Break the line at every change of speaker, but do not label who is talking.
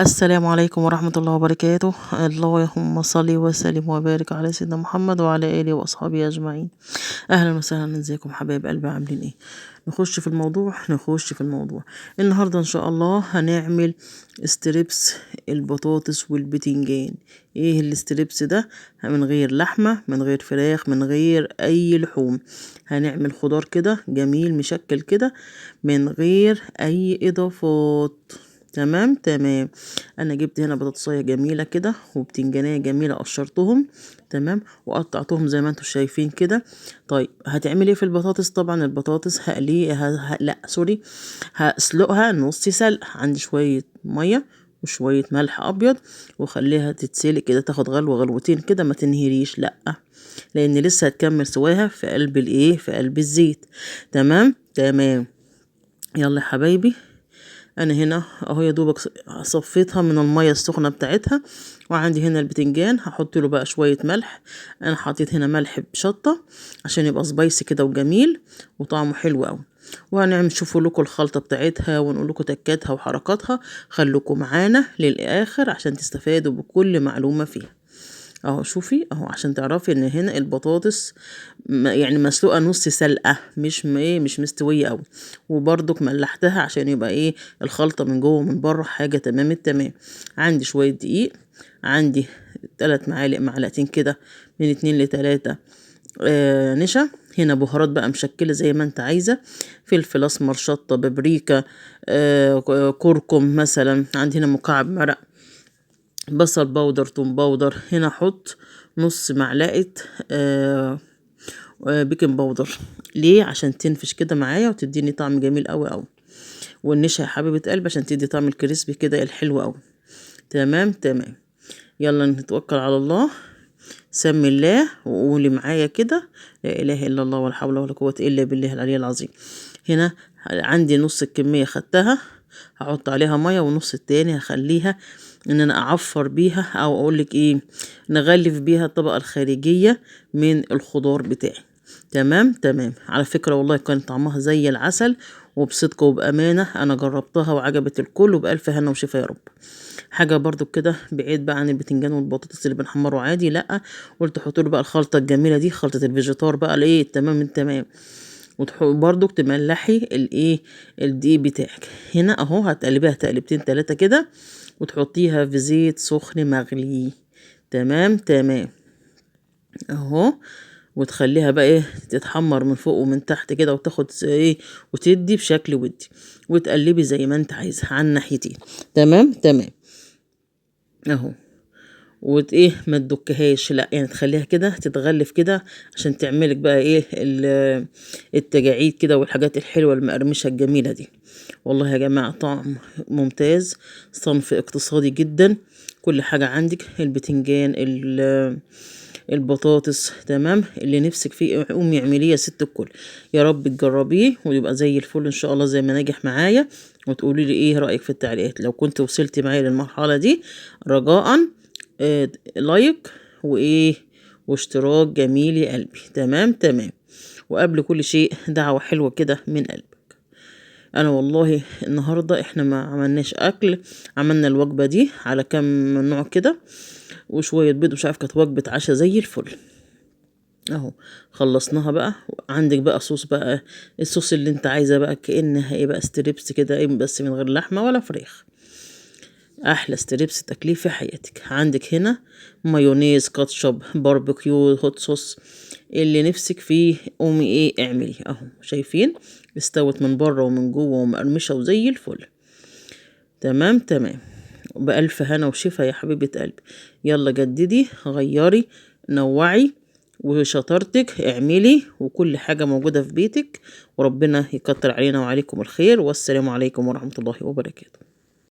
السلام عليكم ورحمة الله وبركاته. اللهم صل وسلم وبارك على سيدنا محمد وعلى آله وأصحابه أجمعين. أهلا وسهلا، ازيكم حبايب قلبي، عاملين ايه؟ نخش في الموضوع. النهاردة إن شاء الله هنعمل ستريبس البطاطس والبتنجان. ايه الستريبس ده؟ من غير لحمة، من غير فراخ، من غير أي لحوم. هنعمل خضار كده جميل مشكل كده من غير أي إضافات. تمام. انا جبت هنا بطاطسايه جميله كده وبتنجانيه جميله، قشرتهم تمام وقطعتهم زي ما انتم شايفين كده. طيب هتعملي ايه في البطاطس؟ طبعا البطاطس لا سوري، هسلقها نص سلق. عندي شويه ميه وشويه ملح ابيض، وخليها تتسلق كده، تاخد غلوه غلوتين كده، ما تنهريش لا، لان لسه هتكمل سواها في قلب في قلب الزيت. تمام. يلا يا حبايبي، انا هنا اهو يا دوبك صفيتها من الميه السخنه بتاعتها، وعندي هنا البتنجان هحط له بقى شويه ملح. انا حطيت هنا ملح بشطه عشان يبقى سبايسي كده وجميل وطعمه حلو قوي. وهنعمل شوفوا لكم الخلطه بتاعتها ونقول لكم تكاتها وحركاتها. خلوكم معانا للاخر عشان تستفادوا بكل معلومه فيها. اهو شوفي اهو، عشان تعرفي ان هنا البطاطس يعني مسلوقه نص سلقه، مش مستويه قوي. وبرضك ملحتها عشان يبقى ايه الخلطه من جوه ومن بره حاجه تمام التمام. عندي شويه دقيق، عندي 3 معلقتين كده، من 2 ل3 نشا. هنا بهارات بقى مشكله زي ما انت عايزه، فلفل اسمر، شطه، بابريكا، كركم مثلا. عندي هنا مكعب مرق، بصل باودر، توم باودر. هنا احط نص معلقه بيكنج باودر. ليه؟ عشان تنفش كده معايا وتديني طعم جميل قوي قوي. والنشا يا حبيبه قلبي عشان تدي طعم الكريسبي كده الحلو قوي. تمام. يلا نتوكل على الله. سمي الله وقولي معايا كده: لا اله الا الله ولا حول ولا قوه الا بالله العلي العظيم. هنا عندي نص الكميه خدتها، هحط عليها ميه، ونص التاني هخليها ان انا اعفر بيها، او اقولك ايه، نغلف بيها الطبقه الخارجيه من الخضار بتاعي. تمام. على فكره والله كان طعمها زي العسل، وبصدق وبامانه انا جربتها وعجبت الكل، وبالف هنا وشفا يا رب. حاجه برضو كده بعيد بقى عن البتنجان والبطاطس اللي بنحمره عادي، لا، قلت احط له بقى الخلطه الجميله دي، خلطه الفيجيتار بقى الايه تمام. برضو تملحي الدقيق بتاعك. هنا اهو هتقلبيها تقلبتين 3 كده، وتحطيها في زيت سخن مغلي. تمام اهو. وتخليها بقى تتحمر من فوق ومن تحت كده، وتاخد وتدي بشكل ودي، وتقلبي زي ما انت عايزه على الناحيتين. تمام اهو. ما تدكهاش لا، يعني تخليها كده تتغلف كده عشان تعملك بقى التجاعيد كده والحاجات الحلوه المقرمشه الجميله دي. والله يا جماعه طعم ممتاز، صنف اقتصادي جدا. كل حاجه عندك، البتنجان، البطاطس، تمام. اللي نفسك فيه قومي اعمليه يا ست الكل. يا رب تجربيه ويبقى زي الفل ان شاء الله زي ما نجح معايا. وتقولي لي ايه رايك في التعليقات لو كنت وصلتي معايا للمرحله دي. رجاء لايك واشتراك جميل يا قلبي. تمام. وقبل كل شيء دعوة حلوة كده من قلبك. انا والله النهاردة احنا ما عملناش اكل، عملنا الوجبة دي على كم نوع كده وشوية بيض، مش عارف، كانت وجبة عشاء زي الفل اهو. خلصناها بقى. عندك بقى صوص بقى، الصوص اللي انت عايزة بقى، كأنها بقى ستريبس كده، بس من غير لحمة ولا فراخ. احلى ستريبس تاكليه في حياتك. عندك هنا مايونيز، كاتشب، باربيكيو، هوت صوص، اللي نفسك فيه قومي اعملي اهو. شايفين استوت من بره ومن جوه ومقرمشه وزي الفل. تمام. بألف هنا وشفا يا حبيبة قلبي. يلا جددي، غيري، نوعي، وشطارتك اعملي، وكل حاجة موجودة في بيتك. وربنا يكتر علينا وعليكم الخير، والسلام عليكم ورحمة الله وبركاته.